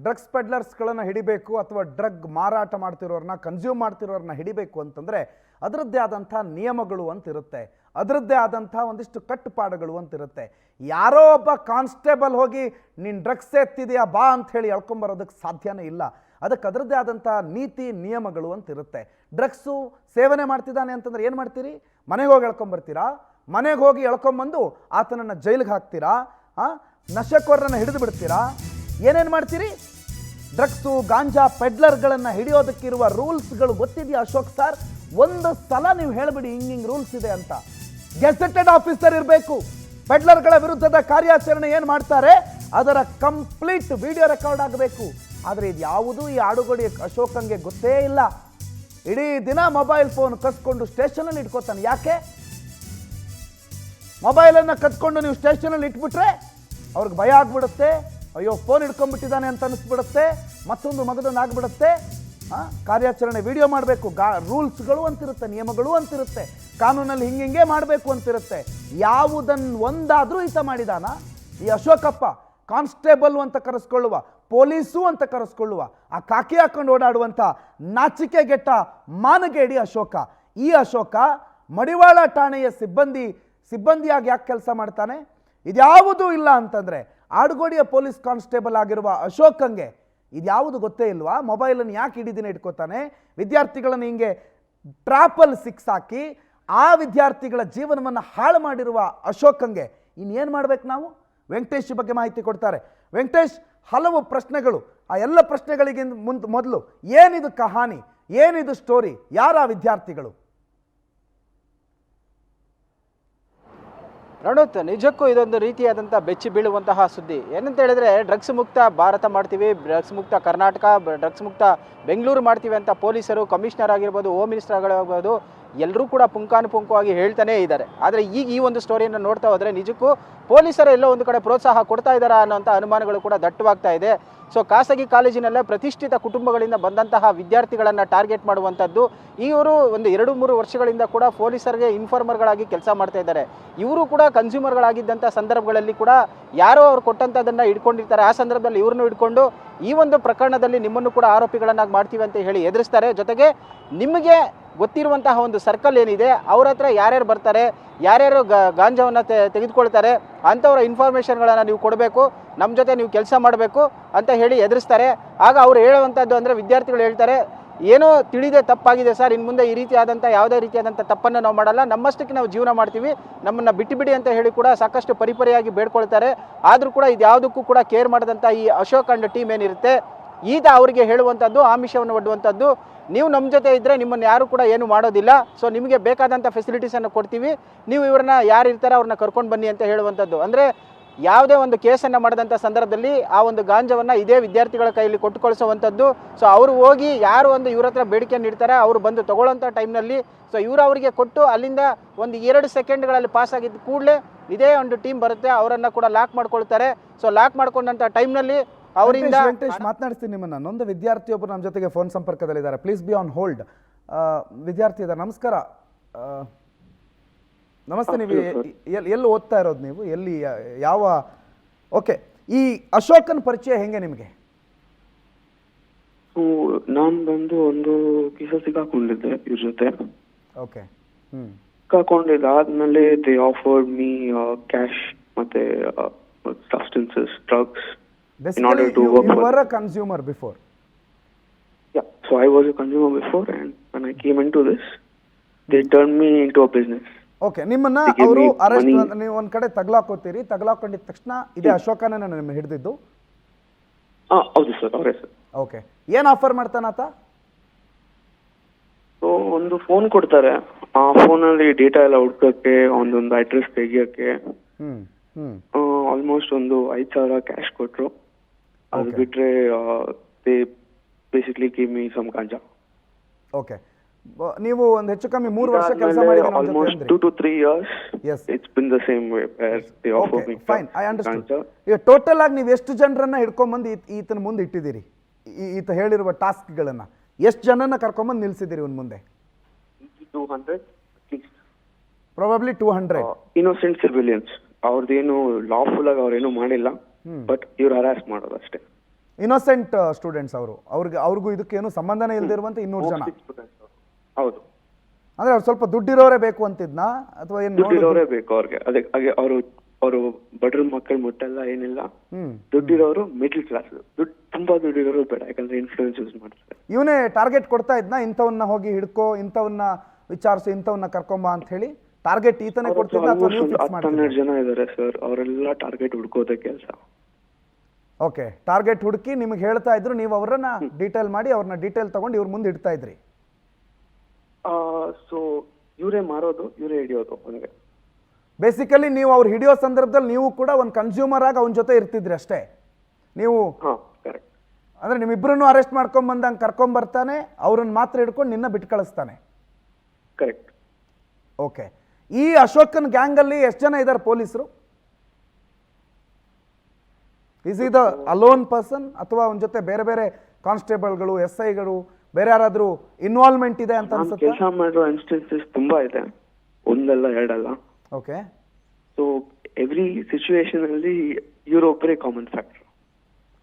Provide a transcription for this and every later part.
Drugs ಪೆಡ್ಲರ್ಸ್ಗಳನ್ನು ಹಿಡಿಬೇಕು ಅಥವಾ drug ಮಾರಾಟ ಮಾಡ್ತಿರೋರನ್ನ ಕನ್ಸ್ಯೂಮ್ ಮಾಡ್ತಿರೋರನ್ನ ಹಿಡಿಬೇಕು ಅಂತಂದರೆ ಅದರದ್ದೇ ಆದಂಥ ನಿಯಮಗಳು ಅಂತಿರುತ್ತೆ, ಅದರದ್ದೇ ಆದಂಥ ಒಂದಿಷ್ಟು ಕಟ್ಟುಪಾಡುಗಳು ಅಂತಿರುತ್ತೆ. ಯಾರೋ ಒಬ್ಬ ಕಾನ್ಸ್ಟೇಬಲ್ ಹೋಗಿ ನೀನು ಡ್ರಗ್ಸ್ ಎತ್ತಿದೆಯಾ ಬಾ ಅಂತ ಹೇಳಿ ಎಳ್ಕೊಂಬರೋದಕ್ಕೆ ಸಾಧ್ಯನೇ ಇಲ್ಲ. ಅದಕ್ಕೆ ಅದರದ್ದೇ ಆದಂಥ ನೀತಿ ನಿಯಮಗಳು ಅಂತಿರುತ್ತೆ. ಡ್ರಗ್ಸು ಸೇವನೆ ಮಾಡ್ತಿದ್ದಾನೆ ಅಂತಂದ್ರೆ ಏನು ಮಾಡ್ತೀರಿ? ಮನೆಗೆ ಹೋಗಿ ಎಳ್ಕೊಂಬರ್ತೀರಾ? ಮನೆಗೆ ಹೋಗಿ ಎಳ್ಕೊಂಬಂದು ಆತನನ್ನು ಜೈಲಿಗೆ ಹಾಕ್ತೀರಾ? ನಶೆಕೋರರನ್ನು ಹಿಡಿದು ಬಿಡ್ತೀರಾ? ಏನೇನು ಮಾಡ್ತೀರಿ? ಡ್ರಗ್ಸು ಗಾಂಜಾ ಪೆಡ್ಲರ್ಗಳನ್ನು ಹಿಡಿಯೋದಕ್ಕಿರುವ ರೂಲ್ಸ್ಗಳು ಗೊತ್ತಿದೆಯಾ ಅಶೋಕ್ ಸರ್? ಒಂದು ಸಲ ನೀವು ಹೇಳಿಬಿಡಿ ಹಿಂಗಿಂಗ್ ರೂಲ್ಸ್ ಇದೆ ಅಂತ. ಗೆಜೆಟೆಡ್ ಆಫೀಸರ್ ಇರಬೇಕು. ಪೆಡ್ಲರ್ಗಳ ವಿರುದ್ಧದ ಕಾರ್ಯಾಚರಣೆ ಏನು ಮಾಡ್ತಾರೆ ಅದರ ಕಂಪ್ಲೀಟ್ ವಿಡಿಯೋ ರೆಕಾರ್ಡ್ ಆಗಬೇಕು. ಆದರೆ ಇದು ಯಾವುದೂ ಈ ಆಡುಗೋಡಿ ಅಶೋಕಂಗೆ ಗೊತ್ತೇ ಇಲ್ಲ. ಇಡೀ ದಿನ ಮೊಬೈಲ್ ಫೋನ್ ಕಸ್ಕೊಂಡು ಸ್ಟೇಷನಲ್ಲಿ ಇಟ್ಕೋತಾನೆ. ಯಾಕೆ? ಮೊಬೈಲನ್ನು ಕತ್ಕೊಂಡು ನೀವು ಸ್ಟೇಷನಲ್ಲಿ ಇಟ್ಬಿಟ್ರೆ ಅವ್ರಿಗೆ ಭಯ ಆಗ್ಬಿಡುತ್ತೆ. ಅಯ್ಯೋ ಫೋನ್ ಹಿಡ್ಕೊಂಡ್ಬಿಟ್ಟಿದ್ದಾನೆ ಅಂತ ಅನಿಸ್ಬಿಡುತ್ತೆ, ಮತ್ತೊಂದು ಮಗದೊಂದು ಆಗ್ಬಿಡುತ್ತೆ. ಕಾರ್ಯಾಚರಣೆ ವಿಡಿಯೋ ಮಾಡಬೇಕು, ರೂಲ್ಸ್ಗಳು ಅಂತಿರುತ್ತೆ, ನಿಯಮಗಳು ಅಂತಿರುತ್ತೆ, ಕಾನೂನಲ್ಲಿ ಹಿಂಗೆ ಮಾಡಬೇಕು ಅಂತಿರುತ್ತೆ. ಯಾವುದನ್ನು ಒಂದಾದರೂ ಈತ ಮಾಡಿದಾನ ಈ ಅಶೋಕಪ್ಪ? ಕಾನ್ಸ್ಟೇಬಲ್ ಅಂತ ಕರೆಸ್ಕೊಳ್ಳುವ, ಪೊಲೀಸು ಅಂತ ಕರೆಸ್ಕೊಳ್ಳುವ, ಆ ಕಾಕಿ ಹಾಕೊಂಡು ಓಡಾಡುವಂಥ ನಾಚಿಕೆಗೆಟ್ಟ ಮಾನಗೇಡಿ ಅಶೋಕ. ಈ ಅಶೋಕ ಮಡಿವಾಳ ಠಾಣೆಯ ಸಿಬ್ಬಂದಿಯಾಗಿ ಯಾಕೆ ಕೆಲಸ ಮಾಡ್ತಾನೆ? ಇದ್ಯಾವುದೂ ಇಲ್ಲ ಅಂತಂದರೆ ಆಡುಗೋಡಿಯ ಪೊಲೀಸ್ ಕಾನ್ಸ್ಟೇಬಲ್ ಆಗಿರುವ ಅಶೋಕಂಗೆ ಇದ್ಯಾವುದು ಗೊತ್ತೇ ಇಲ್ವಾ? ಮೊಬೈಲನ್ನು ಯಾಕೆ ಇಡೀ ದಿನ ಇಟ್ಕೋತಾನೆ? ವಿದ್ಯಾರ್ಥಿಗಳನ್ನು ಹಿಂಗೆ ಟ್ರಾಪಲ್ಲಿ ಸಿಕ್ಸಾಕಿ ಆ ವಿದ್ಯಾರ್ಥಿಗಳ ಜೀವನವನ್ನು ಹಾಳು ಮಾಡಿರುವ ಅಶೋಕಂಗೆ ಇನ್ನೇನು ಮಾಡ್ಬೇಕು ನಾವು? ವೆಂಕಟೇಶ್ ಬಗ್ಗೆ ಮಾಹಿತಿ ಕೊಡ್ತಾರೆ. ವೆಂಕಟೇಶ್, ಹಲವು ಪ್ರಶ್ನೆಗಳು. ಆ ಎಲ್ಲ ಪ್ರಶ್ನೆಗಳಿಗೆ ಮೊದಲು ಏನಿದು ಕಹಾನಿ, ಏನಿದು ಸ್ಟೋರಿ, ಯಾರ ವಿದ್ಯಾರ್ಥಿಗಳು? ರಣುತ್, ನಿಜಕ್ಕೂ ಇದೊಂದು ರೀತಿಯಾದಂಥ ಬೆಚ್ಚಿ ಬೀಳುವಂತಹ ಸುದ್ದಿ. ಏನಂತ ಹೇಳಿದ್ರೆ, ಡ್ರಗ್ಸ್ ಮುಕ್ತ ಭಾರತ ಮಾಡ್ತೀವಿ, ಡ್ರಗ್ಸ್ ಮುಕ್ತ ಕರ್ನಾಟಕ, ಡ್ರಗ್ಸ್ ಮುಕ್ತ ಬೆಂಗಳೂರು ಮಾಡ್ತೀವಿ ಅಂತ ಪೊಲೀಸರು, ಕಮಿಷನರ್ ಆಗಿರ್ಬೋದು, ಹೋಮ್ ಮಿನಿಸ್ಟರ್ ಆಗಿರ್ಬೋದು, ಎಲ್ಲರೂ ಕೂಡ ಪುಂಖಾನುಪುಂಖವಾಗಿ ಹೇಳ್ತಾನೇ ಇದ್ದಾರೆ. ಆದರೆ ಈಗ ಈ ಒಂದು ಸ್ಟೋರಿಯನ್ನು ನೋಡ್ತಾ ಹೋದರೆ ನಿಜಕ್ಕೂ ಪೊಲೀಸರು ಎಲ್ಲೋ ಒಂದು ಕಡೆ ಪ್ರೋತ್ಸಾಹ ಕೊಡ್ತಾ ಇದ್ದಾರಾ ಅನ್ನೋಂಥ ಅನುಮಾನಗಳು ಕೂಡ ದಟ್ಟವಾಗ್ತಾ ಇದೆ. ಸೊ ಖಾಸಗಿ ಕಾಲೇಜಿನಲ್ಲೇ ಪ್ರತಿಷ್ಠಿತ ಕುಟುಂಬಗಳಿಂದ ಬಂದಂತಹ ವಿದ್ಯಾರ್ಥಿಗಳನ್ನು ಟಾರ್ಗೆಟ್ ಮಾಡುವಂಥದ್ದು. ಇವರು ಒಂದು 2-3 ವರ್ಷಗಳಿಂದ ಕೂಡ ಪೊಲೀಸರಿಗೆ ಇನ್ಫಾರ್ಮರ್ಗಳಾಗಿ ಕೆಲಸ ಮಾಡ್ತಾ ಇದ್ದಾರೆ. ಇವರು ಕೂಡ ಕನ್ಸ್ಯೂಮರ್ಗಳಾಗಿದ್ದಂಥ ಸಂದರ್ಭಗಳಲ್ಲಿ ಕೂಡ ಯಾರೋ ಅವ್ರು ಕೊಟ್ಟಂಥದ್ದನ್ನು ಇಟ್ಕೊಂಡಿರ್ತಾರೆ. ಆ ಸಂದರ್ಭದಲ್ಲಿ ಇವ್ರನ್ನೂ ಇಟ್ಕೊಂಡು ಈ ಒಂದು ಪ್ರಕರಣದಲ್ಲಿ ನಿಮ್ಮನ್ನು ಕೂಡ ಆರೋಪಿಗಳನ್ನಾಗಿ ಮಾಡ್ತೀವಿ ಅಂತ ಹೇಳಿ ಎದುರಿಸ್ತಾರೆ. ಜೊತೆಗೆ ನಿಮಗೆ ಗೊತ್ತಿರುವಂತಹ ಒಂದು ಸರ್ಕಲ್ ಏನಿದೆ, ಅವ್ರ ಹತ್ರ ಯಾರ್ಯಾರು ಬರ್ತಾರೆ, ಯಾರ್ಯಾರು ಗಾಂಜಾವನ್ನು ತೆಗೆದುಕೊಳ್ತಾರೆ ಅಂಥವ್ರ ಇನ್ಫಾರ್ಮೇಷನ್ಗಳನ್ನು ನೀವು ಕೊಡಬೇಕು, ನಮ್ಮ ಜೊತೆ ನೀವು ಕೆಲಸ ಮಾಡಬೇಕು ಅಂತ ಹೇಳಿ ಎದುರಿಸ್ತಾರೆ. ಆಗ ಅವ್ರು ಹೇಳುವಂಥದ್ದು ಅಂದರೆ, ವಿದ್ಯಾರ್ಥಿಗಳು ಹೇಳ್ತಾರೆ, ಏನೋ ತಿಳಿದೆ ತಪ್ಪಾಗಿದೆ ಸರ್, ಇನ್ನು ಮುಂದೆ ಈ ರೀತಿಯಾದಂಥ ಯಾವುದೇ ರೀತಿಯಾದಂಥ ತಪ್ಪನ್ನು ನಾವು ಮಾಡಲ್ಲ, ನಮ್ಮಷ್ಟಕ್ಕೆ ನಾವು ಜೀವನ ಮಾಡ್ತೀವಿ, ನಮ್ಮನ್ನು ಬಿಟ್ಟು ಅಂತ ಹೇಳಿ ಕೂಡ ಸಾಕಷ್ಟು ಪರಿಪರಿಯಾಗಿ ಬೇಡ್ಕೊಳ್ತಾರೆ. ಆದರೂ ಕೂಡ ಇದು ಯಾವುದಕ್ಕೂ ಕೂಡ ಕೇರ್ ಮಾಡಿದಂಥ ಈ ಅಶೋಕ್ ಅಂಡ್ ಟೀಮ್ ಏನಿರುತ್ತೆ, ಈತ ಅವರಿಗೆ ಹೇಳುವಂಥದ್ದು, ಆಮಿಷವನ್ನು ಒಡ್ಡುವಂಥದ್ದು, ನೀವು ನಮ್ಮ ಜೊತೆ ಇದ್ದರೆ ನಿಮ್ಮನ್ನು ಯಾರು ಕೂಡ ಏನು ಮಾಡೋದಿಲ್ಲ, ಸೊ ನಿಮಗೆ ಬೇಕಾದಂಥ ಫೆಸಿಲಿಟೀಸನ್ನು ಕೊಡ್ತೀವಿ, ನೀವು ಇವ್ರನ್ನ ಯಾರು ಇರ್ತಾರೆ ಅವ್ರನ್ನ ಕರ್ಕೊಂಡು ಬನ್ನಿ ಅಂತ ಹೇಳುವಂಥದ್ದು. ಅಂದರೆ ಯಾವುದೇ ಒಂದು ಕೇಸನ್ನು ಮಾಡಿದಂಥ ಸಂದರ್ಭದಲ್ಲಿ ಆ ಒಂದು ಗಾಂಜಾವನ್ನು ಇದೇ ವಿದ್ಯಾರ್ಥಿಗಳ ಕೈಯಲ್ಲಿ ಕೊಟ್ಟು ಕಳಿಸುವಂಥದ್ದು. ಸೊ ಅವರು ಹೋಗಿ ಯಾರು ಒಂದು ಇವ್ರ ಹತ್ರ ಬೇಡಿಕೆಯನ್ನು ಇಡ್ತಾರೆ, ಅವರು ಬಂದು ತೊಗೊಳ್ಳೋಂಥ ಟೈಮ್ನಲ್ಲಿ ಸೊ ಇವರು ಅವರಿಗೆ ಕೊಟ್ಟು ಅಲ್ಲಿಂದ ಒಂದು 2 ಸೆಕೆಂಡ್ಗಳಲ್ಲಿ ಪಾಸ್ ಆಗಿದ್ದ ಕೂಡಲೇ ಇದೇ ಒಂದು ಟೀಮ್ ಬರುತ್ತೆ, ಅವರನ್ನು ಕೂಡ ಲಾಕ್ ಮಾಡ್ಕೊಳ್ತಾರೆ. ಸೊ ಲಾಕ್ ಮಾಡ್ಕೊಂಡಂಥ ಟೈಮ್ನಲ್ಲಿ ಅವರಿಂದ ವೆಂಕಟೇಶ್ ಮಾತನಾಡ್ತೀನಿ ನಿಮ್ಮನ್ನ. ನೊಂದು ವಿದ್ಯಾರ್ಥಿಯೊಬ್ಬರು ನಮ್ಮ ಜೊತೆಗೆ ಫೋನ್ ಸಂಪರ್ಕದಲ್ಲಿದ್ದಾರೆ. Please be on hold. ವಿದ್ಯಾರ್ಥಿ ಇದ್ದಾರೆ. ನಮಸ್ಕಾರ. ನಮಸ್ತೆ. ನೀವು ಎಲ್ಲಿ ಓದ್ತಾ ಇರೋದು? ನೀವು ಎಲ್ಲಿ, ಯಾವ? ಓಕೆ, ಈ ಅಶೋಕನ್ ಪರಿಚಯ ಹೆಂಗೆ ನಿಮಗೆ? ನಾನು ಬಂದು ಒಂದು ಕೇಸ ಸಿಕ್ಕಾಕೊಂಡಿದ್ದೆ ಇವ್ರ ಜೊತೆ. ಓಕೆ. ಸಿಕ್ಕಾಕೊಂಡಿದ್ದಾದ್ಮೇಲೆ ದೇ ಆಫರ್ಡ್ ಮೀ ಕ್ಯಾಶ್ ಮತ್ತೆ substances, drugs. Basically, you were a consumer before. Yeah, so I was a consumer before, and when I came into this, they turned me into a business. Okay, ನಿಮ್ಮನ್ನ ಅವರು arrest, ನೀವು ಒಂದ್ ಕಡೆ ತಗ್ಲಾಕೋತೀರಿ, ತಗ್ಲಾಕೊಂಡಿದ ತಕ್ಷಣ ಇದೇ ಅಶೋಕನೇ ನಿಮ್ಮನ್ನ ಹಿಡಿದಿದ್ದು? ಹೌದು ಸರ್, ಅವರೇ ಸರ್. ಓಕೆ, ಏನ್ ಆಫರ್ ಮಾಡ್ತಾನಾತ? ಸೊ ಒಂದು ಫೋನ್ ಕೊಡ್ತಾರೆ, ಆ ಫೋನಲ್ಲಿ ಡೇಟಾ ಎಲ್ಲ ಹುಡ್ಕಕ್ಕೆ, ಒಂದೊಂದು ಅಡ್ರೆಸ್ ತೆಗಿಯಕ್ಕೆ ಆಲ್ಮೋಸ್ಟ್ ಒಂದು 5,000 ಕ್ಯಾಶ್ ಕೊಟ್ರು. ಅದು ಬಿಟ್ರೆ they basically give me some ganja. Okay, ನೀವು ಒಂದು ಹೆಚ್ಚು ಕಮ್ಮಿ 3 ವರ್ಷ ಕೆಲಸ ಮಾಡಿದ್ದೀರಾ almost 2 to 3 years. Yes, it's been the same way where they offer me. Fine, I understood. ಈಗ ಟೋಟಲ್ ಆಗಿ ನೀವು ಎಷ್ಟು ಜನರನ್ನ ಹಿಡ್ಕೊಂಡ್ಬಂದು ಈತನ ಮುಂದೆ ಇಟ್ಟಿದ್ದೀರಿ? ಈತ ಹೇಳಿರುವ ಟಾಸ್ಕ್ಗಳನ್ನ ಎಷ್ಟು ಜನನ್ನ ಕರ್ಕೊಂಡ್ಬಂದು ನಿಲ್ಸಿದ್ದೀರಿ ಇವ್ನ ಮುಂದೆ? 200 at least. Probably 200 innocent civilians. ಅವ್ರದ್ದೇನು ಲಾಫುಲ್ ಆಗಿ ಅವ್ರೇನು ಮಾಡಿಲ್ಲ, ಬಟ್ ಇವ್ರು ಹರಾಸ್ ಮಾಡೋದು ಅಷ್ಟೇ. ಇನ್ನೋಸೆಂಟ್ ಸ್ಟೂಡೆಂಟ್ಸ್ ಅವ್ರಿಗೂ ಇದಕ್ಕೇನು ಸಂಬಂಧನೇ ಇಲ್ದಿರುವಂತೆ 200 ಜನ. ಹೌದು. ಅಂದ್ರೆ ಅವ್ರು ಸ್ವಲ್ಪ ದುಡ್ಡಿರೋರೇ ಬೇಕು ಅಂತಿದ್ನಾ ಅಥವಾ ಏನು? ದುಡ್ಡಿರೋರೇ ಬೇಕು ಅವ್ರಿಗೆ. ಹಾಗೆ ಅವರು ಬಡ್ರ ಮಕ್ಕಳು ಮುಟ್ಟಲ್ಲ, ಏನಿಲ್ಲ. ದುಡ್ಡಿರೋರು ಮಿಡ್ಲ್ ಕ್ಲಾಸ್, ತುಂಬಾ ದುಡ್ಡಿರೋರು ಬೇಡ, ಯಾಕಂದ್ರೆ ಇನ್ಫ್ಲೂಯೆನ್ಸ್ ಯೂಸ್ ಮಾಡ್ತಾರೆ. ಇವನೇ ಟಾರ್ಗೆಟ್ ಕೊಡ್ತಾ ಇದ್ನಾ, ಇಂಥವನ್ನ ಹೋಗಿ ಹಿಡ್ಕೋ, ಇಂಥವನ್ನ ವಿಚಾರಿಸು, ಇಂಥವನ್ನ ಕರ್ಕೊಂಬ ಅಂತ ಹೇಳಿ ಟಾರ್ಗೆಟ್ ಈತನೇ ಕೊಡ್ತಿದ್ದ ಅಥವಾ ನೀವು ಫಿಕ್ಸ್ ಮಾಡ್ತೀರಾ? 12 ಜನ ಇದಾರೆ ಸರ್, ಅವರೆಲ್ಲ ಟಾರ್ಗೆಟ್ ಹುಡ್ಕೋದೇ ಕೆಲಸ. ಓಕೆ, ಟಾರ್ಗೆಟ್ ಹುಡುಕಿ ನಿಮಗೆ ಹೇಳ್ತಾ ಇದ್ರು, ನೀವು ಅವರನ್ನ ಡೀಟೇಲ್ ಮಾಡಿ ಅವ್ರನ್ನ ಡೀಟೇಲ್ ತಗೊಂಡು ಇವ್ರ ಮುಂದೆ ಇಡ್ತಾ ಇದ್ರಿ. ಸೊ ಇವರೇ ಮಾರೋದು, ಇವರೇ ಹಿಡಿಯೋದು. ಹಂಗೆ ಬೇಸಿಕಲಿ ನೀವು ಅವ್ರು ಹಿಡಿಯೋ ಸಂದರ್ಭದಲ್ಲಿ ನೀವು ಕೂಡ ಒಂದು ಕನ್ಸ್ಯೂಮರ್ ಆಗಿ ಅವನ ಜೊತೆ ಇರ್ತಿದ್ರಿ ಅಷ್ಟೇ. ನೀವು ಕರೆಕ್ಟ್. ಅಂದ್ರೆ ನಿಮ್ಮಿಬ್ಬರನ್ನು ಅರೆಸ್ಟ್ ಮಾಡ್ಕೊಂಡ್ ಬಂದಂಗೆ ಕರ್ಕೊಂಡ್ ಬರ್ತಾನೆ, ಅವ್ರನ್ನ ಮಾತ್ರ ಹಿಡ್ಕೊಂಡು ನಿನ್ನ ಬಿಟ್ಟು ಕಳಿಸ್ತಾನೆ. ಕರೆಕ್ಟ್. ಓಕೆ, ಈ ಅಶೋಕನ್ ಗ್ಯಾಂಗ್ ಅಲ್ಲಿ ಎಷ್ಟು ಜನ ಇದ್ದಾರೆ ಪೊಲೀಸರು? Is E the alone person ಅಥವಾ ಅವನ ಜೊತೆ ಬೇರೆ ಬೇರೆ ಕಾನ್ಸ್ಟೇಬಲ್ಗಳು, SIಗಳು, ಬೇರೆ ಯಾರಾದ್ರೂ ಇನ್ವಾಲ್ವ್ಮೆಂಟ್ ಇದೆ ಅಂತ ಅನ್ಸುತ್ತೆ? ಕೆಲಸ ಮಾಡೋ ಇನ್ಸ್ಟೆನ್ಸಸ್ ತುಂಬಾ ಇದೆ, ಒಂದಲ್ಲ ಎರಡಲ್ಲ. ಓಕೆ, ಸೊ ಎವ್ರಿ ಸಿಚುವೇಶನ್ ಅಲ್ಲಿ ಇವರೊಬ್ಬರೇ ಕಾಮನ್ ಫ್ಯಾಕ್ಟರ್.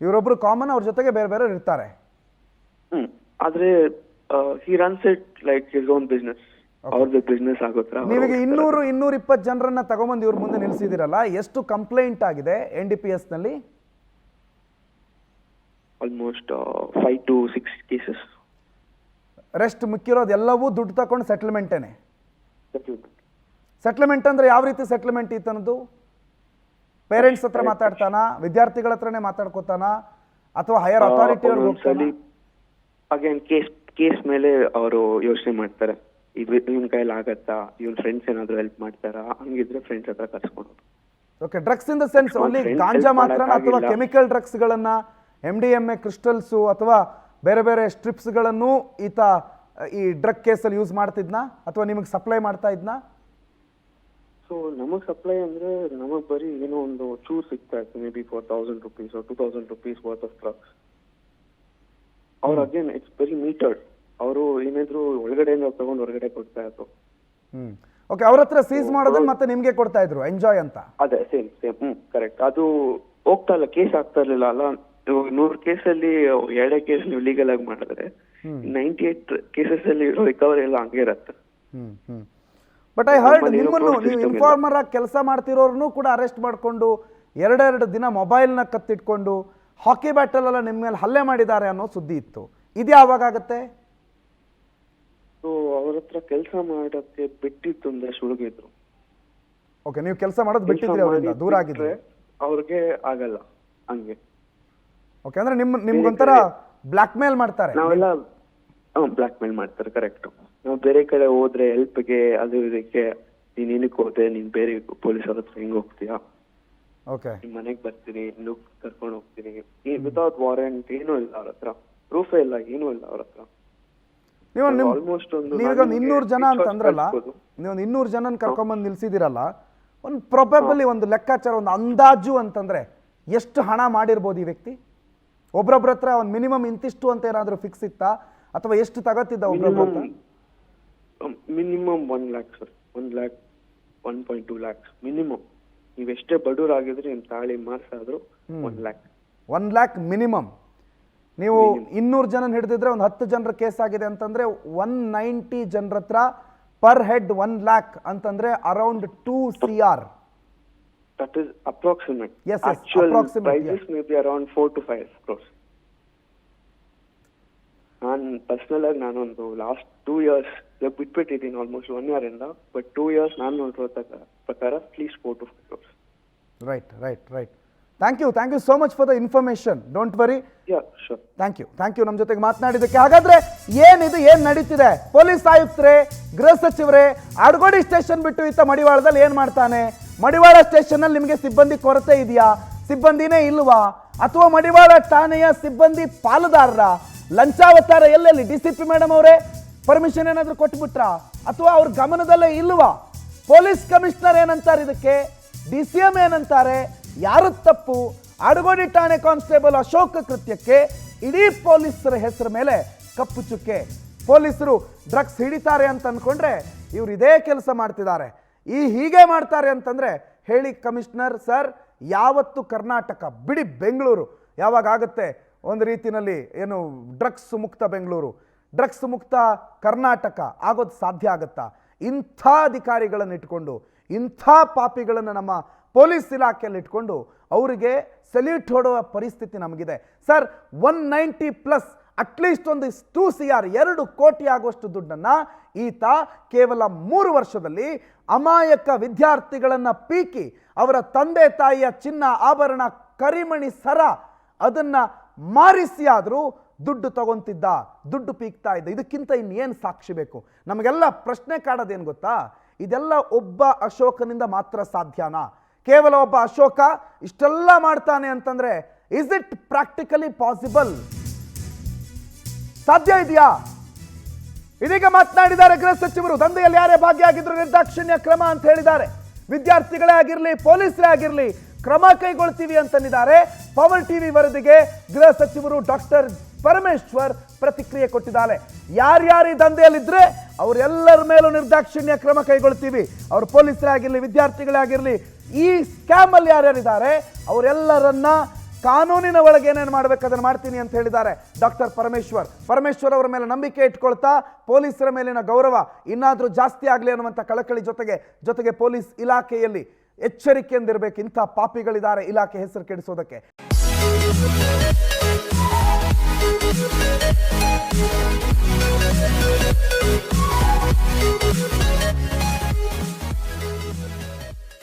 ಇವರೊಬ್ರು ಕಾಮನ್, ಅವ್ರ ಜೊತೆಗೆ ಬೇರೆ ಬೇರೆ ಇರ್ತಾರೆ. ಆದ್ರೆ he runs it like his own business. ಅವ್ರದ್ದು ಬಿಸ್ನೆಸ್ ಆಗುತ್ತೆ. ನೀವೀಗ 200-220 ಜನರನ್ನ ತಗೊಂಬಂದು ಇವ್ರ ಮುಂದೆ ನಿಲ್ಸಿದಿರಲ್ಲ, ಎಷ್ಟು ಕಂಪ್ಲೇಂಟ್ ಆಗಿದೆ NDPS ನಲ್ಲಿ? Almost 5 to 6 cases. ರೆಸ್ಟ್ ಮಿಕ್ಕಿರೋದು ಎಲ್ಲವೂ ದುಡ್ಡು ತಗೊಂಡು ಸೆಟಲ್ಮೆಂಟೇನೆ. ಸೆಟ್ಲ್ಮೆಂಟ್ ಅಂದ್ರೆ ಯಾವ ರೀತಿ ಸೆಟ್ಲ್ಮೆಂಟ್ ಈತನದು? ಪೇರೆಂಟ್ಸ್ ಹತ್ರ ಮಾತಾಡ್ತಾನ, ವಿದ್ಯಾರ್ಥಿಗಳ ಹತ್ರನೇ ಮಾತಾಡ್ಕೋತಾನ, ಅಥವಾ ಹೈಯರ್ ಅಥಾರಿಟಿ ಅವ್ರಿಗೆ ಹೋಗ್ತಾನ? ಅಗೇನ್ ಕೇಸ್ ಮೇಲೆ ಅವರು ಯೋಚನೆ ಮಾಡ್ತಾರೆ, ಇವನ್ ಕೈಯಲ್ಲಿ ಆಗತ್ತಾ, ಇವನ್ ಫ್ರೆಂಡ್ಸ್ ಏನಾದ್ರು ಹೆಲ್ಪ್ ಮಾಡ್ತಾರಾ, ಹಂಗಿದ್ರೆ ಫ್ರೆಂಡ್ಸ್ ಹತ್ರ ಕರ್ಸ್ಕೊಂಡು. Okay, drugs in the sense only ganja ಮಾತ್ರ ಅಥವಾ ಕೆಮಿಕಲ್ ಡ್ರಗ್ಸ್ ಗಳನ್ನ, MDMA ಕ್ರಿಸ್ಟಲ್ಸು ಅಥವಾ ಬೇರೆ ಬೇರೆ ಸ್ಟ್ರಿಪ್ಸ್ಗಳನ್ನು ಈತ ಈ ಡ್ರಗ್ ಕೇಸಲ್ಲಿ ಯೂಸ್ ಮಾಡ್ತಿದ್ನಾ ಅಥವಾ ನಿಮಗೆ ಸಪ್ಲೈ ಮಾಡ್ತಾ ಇದ್ನಾ? ಸೊ ನಮಗ್ ಸಪ್ಲೈ ಅಂದ್ರೆ ನಮಗ್ ಬರೀ ಏನೋ ಒಂದು ಚೂರ್ ಸಿಗ್ತಾ ಇತ್ತು, may be 4000 rupees or 2000 rupees worth of drugs. ಅವ್ರ ಅಗೇನ್ ಇಟ್ಸ್ ವೆರಿ ಮೀಟರ್ಡ್. ಅವರು ಏನಾದ್ರು ಒಳಗಡೆಯಿಂದ ತಗೊಂಡು ಹೊರಗಡೆ ಕೊಡ್ತಾ ಇದ್ರು. ಓಕೆ, ಅವ್ರ ಹತ್ರ ಸೀಸ್ ಮಾಡೋದನ್ನ ಮತ್ತೆ ನಿಮ್ಗೆ ಕೊಡ್ತಾ ಇದ್ರು ಎಂಜಾಯ್ ಅಂತ? ಅದೇ ಸೇಮ್ ಕರೆಕ್ಟ್. ಅದು ಹೋಗ್ತಾ ಇಲ್ಲ, ಕೇಸ್ ಆಗ್ತಾ ಇರ್ಲಿಲ್ಲ ಅಲ್ಲ. 100 ಕೇಸಲ್ಲಿ 2 ಕೇಸ್ ನೀವು ಲೀಗಲ್ ಆಗಿ ಮಾಡಿದ್ರೆ 98 ಕೇಸಸ್ ಅಲ್ಲಿ ರಿಕವರಿ ಎಲ್ಲ ಹಂಗೆ ಇರತ್ತೆ. ಬಟ್ ಐ ಹರ್ಡ್ ನಿಮ್ಮನ್ನು, ನೀವು ಇನ್ಫಾರ್ಮರ್ ಆಗಿ ಕೆಲಸ ಮಾಡ್ತಿರೋರ್ನು ಕೂಡ ಅರೆಸ್ಟ್ ಮಾಡ್ಕೊಂಡು 2 ದಿನ ಮೊಬೈಲ್ನ ಕತ್ತಿಟ್ಕೊಂಡು ಹಾಕಿ ಬ್ಯಾಟಲ್ ಎಲ್ಲ ನಿಮ್ಮ ಮೇಲೆ ಹಲ್ಲೆ ಮಾಡಿದ್ದಾರೆ ಅನ್ನೋ ಸುದ್ದಿ ಇತ್ತು. ಇದು ಯಾವಾಗ ಆಗತ್ತೆ? ಸೊ ಅವ್ರ ಹತ್ರ ಕೆಲಸ ಮಾಡಕ್ಕೆ ಬಿಟ್ಟಿತ್ತು ಒಂದಷ್ಟು ಹುಡುಗಿದ್ರು. ಓಕೆ, ನೀವು ಕೆಲಸ ಮಾಡೋದು ಬಿಟ್ಟಿದ್ರಿ, ಅವರಿಂದ ದೂರ ಆಗಿದ್ರೆ ಅವ್ರಿಗೆ ಆಗಲ್ಲ ಹಂಗೆ. ಓಕೆ, ಅಂದ್ರೆ ನಿಮ್ಗೊಂಥರ ಬ್ಲಾಕ್ ಮೇಲ್ ಮಾಡ್ತಾರೆ? ನಾವೆಲ್ಲ ಬ್ಲಾಕ್ ಮೇಲ್ ಮಾಡ್ತಾರೆ, ಕರೆಕ್ಟ್. ನಾವು ಬೇರೆ ಕಡೆ ಹೋದ್ರೆ ಹೆಲ್ಪ್ಗೆ ಅದು ಇದಕ್ಕೆ, ನೀನ್ ಏನಕ್ಕೆ ಹೋದೆ, ನೀನ್ ಬೇರೆ ಪೊಲೀಸ್ ಅವ್ರ ಹತ್ರ ಹೆಂಗ್ ಹೋಗ್ತೀಯಾ, ಓಕೆ ನಿಮ್ ಮನೆಗ್ ಬರ್ತೀನಿ, ನುಗ್ ಕರ್ಕೊಂಡು ಹೋಗ್ತೀನಿ, ವಿತೌಟ್ ವಾರೆಂಟ್, ಏನೂ ಇಲ್ಲ ಅವ್ರ ಹತ್ರ, ಪ್ರೂಫೇ ಇಲ್ಲ, ಏನೂ ಇಲ್ಲ ಅವ್ರ ಹತ್ರ. ಆಲ್ಮೋಸ್ಟ್ ನೀವೀಗ 200 ಜನ ಅಂತಂದ್ರಲ್ಲ, ನೀವೊಂದು 200 ಜನನ ಕರ್ಕೊಂಡ್ಬಂದು ನಿಲ್ಸಿದಿರಲ್ಲ, ಒಂದು ಪ್ರೊಬೆಬಲಿ ಒಂದು ಲೆಕ್ಕಾಚಾರ, ಒಂದು ಅಂದಾಜು ಅಂತಂದ್ರೆ ಎಷ್ಟು ಹಣ ಮಾಡಿರ್ಬೋದು ಈ ವ್ಯಕ್ತಿ? ಒಬ್ರೊಬ್ರ ಹತ್ರ ಒಂದು ಮಿನಿಮಮ್ ಇಂತಿಷ್ಟು ಅಂತ ಏನಾದ್ರು ಫಿಕ್ಸ್ ಇತ್ತಾ ಅಥವಾ ಎಷ್ಟು ತಗತ್ತಿದ್ದ ಒಬ್ರೊಬ್ರ ಹತ್ರ? Minimum 1 lakh sir, 1 lakh 1.2 lakhs minimum. ನೀವೆಷ್ಟೇ ಬಡವರಾಗಿದ್ರೆ ನಿಮ್ ತಾಳಿ ಮಾರ್ಸಾದ್ರು 1 lakh. 1 lakh minimum. ನೀವು 200 ಜನ ಹಿಡಿದಿದ್ರೆ ಒಂದು 10 ಜನರ ಕೇಸ್ ಆಗಿದೆ ಅಂತಂದ್ರೆ 190 ಜನರ ಹತ್ರ ಪರ್ ಹೆಡ್ 1 lakh ಅಂತಂದ್ರೆ around 2 crore. That is approximate. Yes, actual approximate, prices may be around 4 to 5 crores. ನಾನು ಪರ್ಸನಲ್ ಆಗಿ ನಾನೊಂದು ಲಾಸ್ಟ್ 2 years ಬಿಟ್ಬಿಟ್ಟಿದ್ದೀನಿ, ಆಲ್ಮೋಸ್ಟ್ 1 year ಇಂದ. ಬಟ್ 2 years ನಾನು ನೋಡಿರೋ ಪ್ರಕಾರ at least 4 to 5 crores. Right. Thank you so much for the information. Don't worry. Thank you ನಮ್ಮ ಜೊತೆಗೆ ಮಾತನಾಡಿದ್ದಕ್ಕೆ. ಹಾಗಾದ್ರೆ ಏನ್ ನಡೀತಿದೆ? ಪೊಲೀಸ್ ಆಯುಕ್ತರೇ, ಗೃಹ ಸಚಿವರೇ, ಆಡ್ಗೋಡಿ ಸ್ಟೇಷನ್ ಬಿಟ್ಟು ಈತ ಮಡಿವಾಳದಲ್ಲಿ ಏನ್ ಮಾಡ್ತಾನೆ? ಮಡಿವಾಳ ಸ್ಟೇಷನ್ ಅಲ್ಲಿ ನಿಮಗೆ ಸಿಬ್ಬಂದಿ ಕೊರತೆ ಇದೆಯಾ? ಸಿಬ್ಬಂದಿನೇ ಇಲ್ವಾ? ಅಥವಾ ಮಡಿವಾಳ ಠಾಣೆಯ ಸಿಬ್ಬಂದಿ ಪಾಲುದಾರರ ಲಂಚಾವತಾರ ಎಲ್ಲೆಲ್ಲಿ? DCP ಮೇಡಮ್ ಅವರೇ ಪರ್ಮಿಷನ್ ಏನಾದ್ರು ಕೊಟ್ಬಿಟ್ರಾ ಅಥವಾ ಅವ್ರ ಗಮನದಲ್ಲೇ ಇಲ್ವಾ? ಪೊಲೀಸ್ ಕಮಿಷನರ್ ಏನಂತಾರೆ ಇದಕ್ಕೆ? DCM ಏನಂತಾರೆ? ಯಾರು ತಪ್ಪು? ಆಡುಗೋಡಿ ಠಾಣೆ ಕಾನ್ಸ್ಟೇಬಲ್ ಅಶೋಕ್ ಕೃತ್ಯಕ್ಕೆ ಇಡೀ ಪೊಲೀಸರ ಹೆಸರ ಮೇಲೆ ಕಪ್ಪು ಚುಕ್ಕೆ. ಪೊಲೀಸರು ಡ್ರಗ್ಸ್ ಹಿಡಿತಾರೆ ಅಂತ ಅನ್ಕೊಂಡ್ರೆ ಇವ್ರು ಇದೇ ಕೆಲಸ ಮಾಡ್ತಿದ್ದಾರೆ. ಹೀಗೆ ಮಾಡ್ತಾರೆ ಅಂತಂದ್ರೆ ಹೇಳಿ ಕಮಿಷನರ್ ಸರ್, ಯಾವತ್ತು ಕರ್ನಾಟಕ ಬಿಡಿ ಬೆಂಗಳೂರು ಯಾವಾಗ ಆಗುತ್ತೆ ಒಂದು ರೀತಿಯಲ್ಲಿ ಏನು ಡ್ರಗ್ಸ್ ಮುಕ್ತ ಬೆಂಗಳೂರು, ಡ್ರಗ್ಸ್ ಮುಕ್ತ ಕರ್ನಾಟಕ ಆಗೋದು ಸಾಧ್ಯ ಆಗುತ್ತಾ? ಇಂಥ ಅಧಿಕಾರಿಗಳನ್ನು ಇಟ್ಕೊಂಡು, ಇಂಥ ಪಾಪಿಗಳನ್ನು ನಮ್ಮ ಪೊಲೀಸ್ ಇಲಾಖೆಯಲ್ಲಿ ಇಟ್ಕೊಂಡು ಅವರಿಗೆ ಸಲ್ಯೂಟ್ ಹೊಡುವ ಪರಿಸ್ಥಿತಿ ನಮಗಿದೆ ಸರ್. 190+ ಅಟ್ಲೀಸ್ಟ್ ಒಂದು 2 CR 2 ಕೋಟಿ ಆಗುವಷ್ಟು ದುಡ್ಡನ್ನು ಈತ ಕೇವಲ 3 ವರ್ಷದಲ್ಲಿ ಅಮಾಯಕ ವಿದ್ಯಾರ್ಥಿಗಳನ್ನು ಪೀಕಿ ಅವರ ತಂದೆ ತಾಯಿಯ ಚಿನ್ನ ಆಭರಣ ಕರಿಮಣಿ ಸರ ಅದನ್ನು ಮಾರಿಸಿ ಆದರೂ ದುಡ್ಡು ತಗೊಂತಿದ್ದ, ದುಡ್ಡು ಪೀಕ್ತಾ ಇದ್ದ. ಇದಕ್ಕಿಂತ ಇನ್ನೇನು ಸಾಕ್ಷಿ ಬೇಕು? ನಮಗೆಲ್ಲ ಪ್ರಶ್ನೆ ಕಾಡೋದೇನು ಗೊತ್ತಾ? ಇದೆಲ್ಲ ಒಬ್ಬ ಅಶೋಕನಿಂದ ಮಾತ್ರ ಸಾಧ್ಯನಾ? ಕೇವಲ ಒಬ್ಬ ಅಶೋಕ ಇಷ್ಟೆಲ್ಲ ಮಾಡ್ತಾನೆ ಅಂತಂದ್ರೆ ಇಸ್ ಇಟ್ ಪ್ರಾಕ್ಟಿಕಲಿ ಪಾಸಿಬಲ್? ಸಾಧ್ಯ ಇದೆಯಾ? ಇದೀಗ ಮಾತನಾಡಿದ್ದಾರೆ ಗೃಹ ಸಚಿವರು. ದಂಧೆಯಲ್ಲಿ ಯಾರೇ ಭಾಗಿಯಾಗಿದ್ರು ನಿರ್ದಾಕ್ಷಿಣ್ಯ ಕ್ರಮ ಅಂತ ಹೇಳಿದ್ದಾರೆ. ವಿದ್ಯಾರ್ಥಿಗಳೇ ಆಗಿರಲಿ, ಪೊಲೀಸರೇ ಆಗಿರಲಿ, ಕ್ರಮ ಕೈಗೊಳ್ತೀವಿ ಅಂತಂದಿದ್ದಾರೆ. ಪವರ್ ಟಿವಿ ವರದಿಗೆ ಗೃಹ ಸಚಿವರು ಡಾಕ್ಟರ್ ಪರಮೇಶ್ವರ್ ಪ್ರತಿಕ್ರಿಯೆ ಕೊಟ್ಟಿದ್ದಾರೆ. ಯಾರ್ಯಾರು ಈ ದಂಧೆಯಲ್ಲಿದ್ರೆ ಅವರೆಲ್ಲರ ಮೇಲೂ ನಿರ್ದಾಕ್ಷಿಣ್ಯ ಕ್ರಮ ಕೈಗೊಳ್ತೀವಿ. ಅವರು ಪೊಲೀಸರೇ ಆಗಿರಲಿ, ವಿದ್ಯಾರ್ಥಿಗಳೇ ಆಗಿರಲಿ, ಈ ಸ್ಕ್ಯಾಮ್ ಅಲ್ಲಿ ಯಾರ್ಯಾರಿದ್ದಾರೆ ಅವರೆಲ್ಲರನ್ನ ಕಾನೂನಿನ ಒಳಗೆ ಏನೇನು ಮಾಡ್ಬೇಕು ಅದನ್ನು ಮಾಡ್ತೀನಿ ಅಂತ ಹೇಳಿದ್ದಾರೆ ಡಾಕ್ಟರ್ ಪರಮೇಶ್ವರ್ ಅವರ ಮೇಲೆ ನಂಬಿಕೆ ಇಟ್ಕೊಳ್ತಾ ಪೊಲೀಸರ ಮೇಲಿನ ಗೌರವ ಇನ್ನಾದರೂ ಜಾಸ್ತಿ ಆಗಲಿ ಅನ್ನುವಂಥ ಕಳಕಳಿ ಜೊತೆಗೆ ಪೊಲೀಸ್ ಇಲಾಖೆಯಲ್ಲಿ ಎಚ್ಚರಿಕೆಯಿಂದಿರಬೇಕು. ಇಂಥ ಪಾಪಿಗಳಿದ್ದಾರೆ ಇಲಾಖೆ ಹೆಸರು ಕೆಡಿಸೋದಕ್ಕೆ.